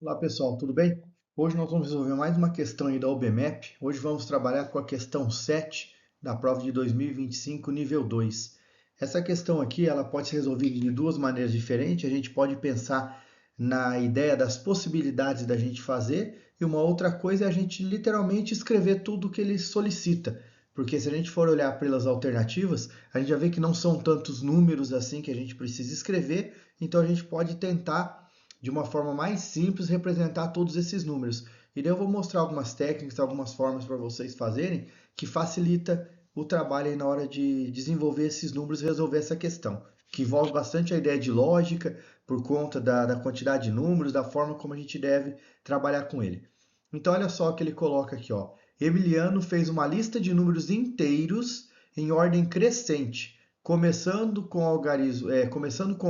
Olá pessoal, tudo bem? Hoje nós vamos resolver mais uma questão aí da OBMAP. Hoje vamos trabalhar com a questão 7 da prova de 2025, nível 2. Essa questão aqui ela pode ser resolvida de duas maneiras diferentes. A gente pode pensar na ideia das possibilidades da gente fazer e uma outra coisa é a gente literalmente escrever tudo o que ele solicita. Porque se a gente for olhar pelas alternativas, a gente já vê que não são tantos números assim que a gente precisa escrever, então a gente pode tentar de uma forma mais simples representar todos esses números. E daí eu vou mostrar algumas técnicas, algumas formas para vocês fazerem que facilita o trabalho aí na hora de desenvolver esses números e resolver essa questão, que envolve bastante a ideia de lógica, por conta da quantidade de números, da forma como a gente deve trabalhar com ele. Então, olha só o que ele coloca aqui, ó. Emiliano fez uma lista de números inteiros em ordem crescente, começando com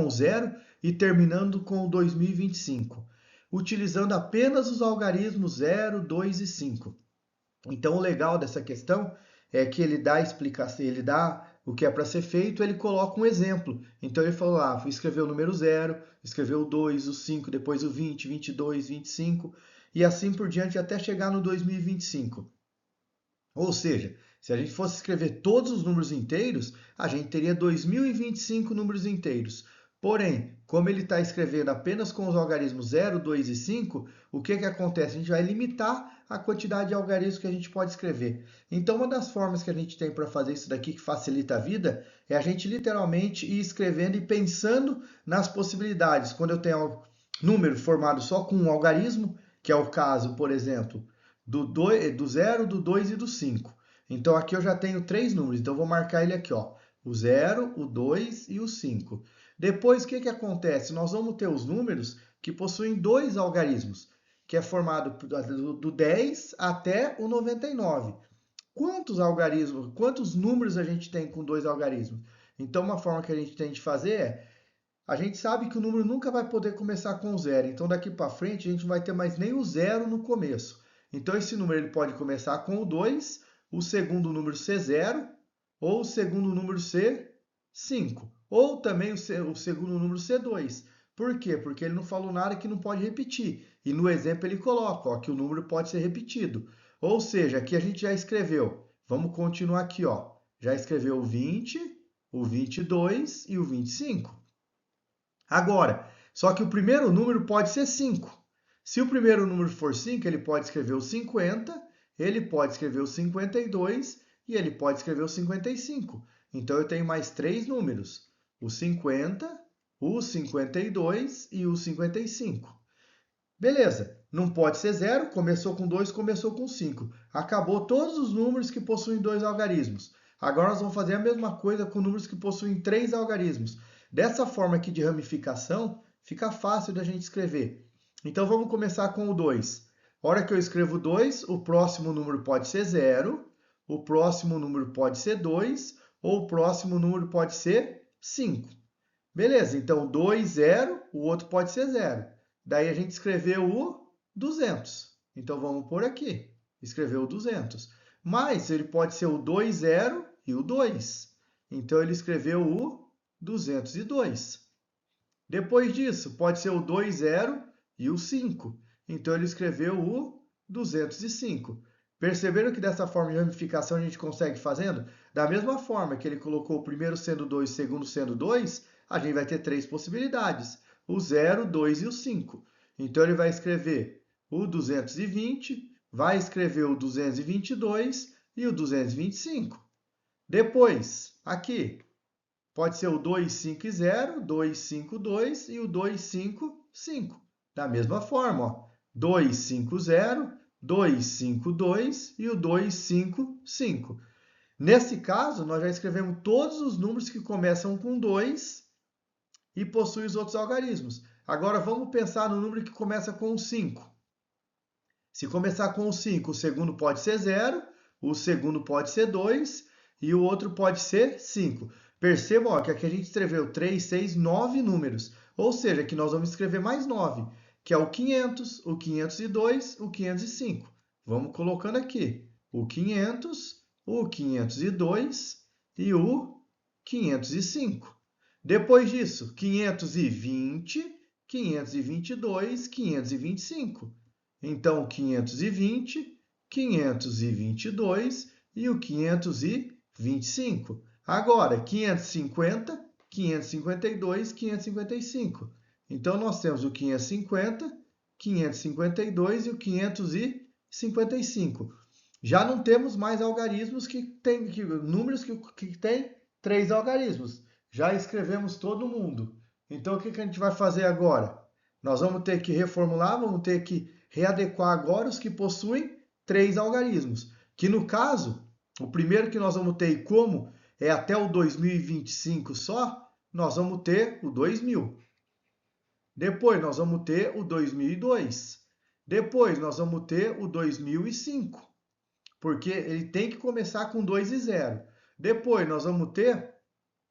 o zero e terminando com o 2025, utilizando apenas os algarismos 0, 2 e 5. Então, o legal dessa questão é que ele dá a explicação, ele dá o que é para ser feito, ele coloca um exemplo. Então, ele falou, escreveu o número 0, escreveu o 2, o 5, depois o 20, 22, 25, e assim por diante até chegar no 2025. Ou seja, se a gente fosse escrever todos os números inteiros, a gente teria 2025 números inteiros. Porém, como ele está escrevendo apenas com os algarismos 0, 2 e 5, o que acontece? A gente vai limitar a quantidade de algarismos que a gente pode escrever. Então, uma das formas que a gente tem para fazer isso daqui, que facilita a vida, é a gente literalmente ir escrevendo e pensando nas possibilidades. Quando eu tenho número formado só com um algarismo, que é o caso, por exemplo, do 0, do 2 e do 5. Então aqui eu já tenho três números, então eu vou marcar ele aqui, ó, o 0, o 2 e o 5. Depois, o que acontece? Nós vamos ter os números que possuem dois algarismos, que é formado do 10 até o 99. Quantos algarismos, quantos números a gente tem com dois algarismos? Então, uma forma que a gente tem de fazer é, a gente sabe que o número nunca vai poder começar com zero, então daqui para frente a gente não vai ter mais nem o zero no começo. Então esse número ele pode começar com o 2, o segundo número ser zero, ou o segundo número ser 5, ou também o segundo número ser 2. Por quê? Porque ele não falou nada que não pode repetir. E no exemplo ele coloca ó, que o número pode ser repetido. Ou seja, aqui a gente já escreveu. Vamos continuar aqui. Ó. Já escreveu o 20, o 22 e o 25. Agora, só que o primeiro número pode ser 5. Se o primeiro número for 5, ele pode escrever o 50, ele pode escrever o 52 e ele pode escrever o 55. Então eu tenho mais três números: o 50, o 52 e o 55. Beleza, não pode ser zero, começou com 2, começou com 5. Acabou todos os números que possuem dois algarismos. Agora nós vamos fazer a mesma coisa com números que possuem três algarismos. Dessa forma aqui de ramificação, fica fácil da gente escrever. Então vamos começar com o 2. A hora que eu escrevo 2, o próximo número pode ser 0, o próximo número pode ser 2, ou o próximo número pode ser 5. Beleza, então 2, 0, o outro pode ser 0. Daí a gente escreveu o 200. Então vamos por aqui, escreveu o 200. Mas ele pode ser o 2, 0 e o 2. Então ele escreveu o 202. Depois disso, pode ser o 2, 0 e o 5. Então ele escreveu o 205. Perceberam que dessa forma de ramificação a gente consegue fazendo? Da mesma forma que ele colocou o primeiro sendo 2, o segundo sendo 2, a gente vai ter três possibilidades: o 0, 2 e o 5. Então ele vai escrever o 220, vai escrever o 222 e o 225. Depois, aqui, pode ser o 250, 252 e o 255. Da mesma forma, ó, 250, 252 e o 255. Nesse caso, nós já escrevemos todos os números que começam com 2 e possuem os outros algarismos. Agora vamos pensar no número que começa com 5. Se começar com o 5, o segundo pode ser 0, o segundo pode ser 2 e o outro pode ser 5. Percebam ó, que aqui a gente escreveu 3, 6, 9 números. Ou seja, que nós vamos escrever mais 9, que é o 500, o 502, o 505. Vamos colocando aqui o 500, o 502 e o 505. Depois disso, 520, 522, 525. Então, 520, 522 e o 525. Agora, 550, 552, 555. Então, nós temos o 550, 552 e o 555. Já não temos mais algarismos números que têm 3 algarismos. Já escrevemos todo mundo. Então, o que a gente vai fazer agora? Nós vamos ter que reformular, vamos ter que readequar agora os que possuem 3 algarismos. Que no caso, o primeiro que nós vamos ter, e como é até o 2025 só, nós vamos ter o 2000. Depois nós vamos ter o 2002. Depois nós vamos ter o 2005. Porque ele tem que começar com 2 e 0. Depois nós vamos ter,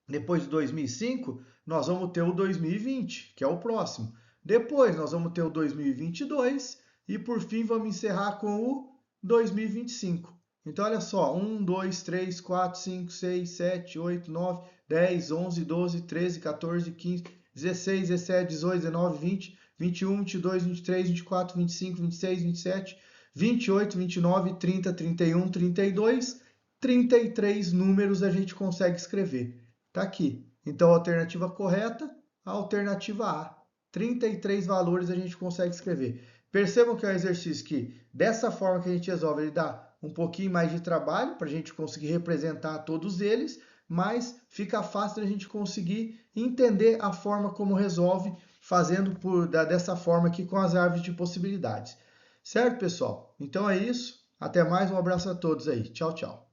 depois de 2005, nós vamos ter o 2020, que é o próximo. Depois nós vamos ter o 2022 e por fim vamos encerrar com o 2025. Então olha só, 1, 2, 3, 4, 5, 6, 7, 8, 9, 10, 11, 12, 13, 14, 15, 16, 17, 18, 19, 20, 21, 22, 23, 24, 25, 26, 27, 28, 29, 30, 31, 32, 33 números a gente consegue escrever. Está aqui. Então, a alternativa correta, a alternativa A. 33 valores a gente consegue escrever. Percebam que é um exercício que, dessa forma que a gente resolve, ele dá um pouquinho mais de trabalho para a gente conseguir representar todos eles, mas fica fácil a gente conseguir entender a forma como resolve, fazendo dessa forma aqui com as árvores de possibilidades. Certo, pessoal? Então é isso. Até mais, um abraço a todos aí. Tchau, tchau.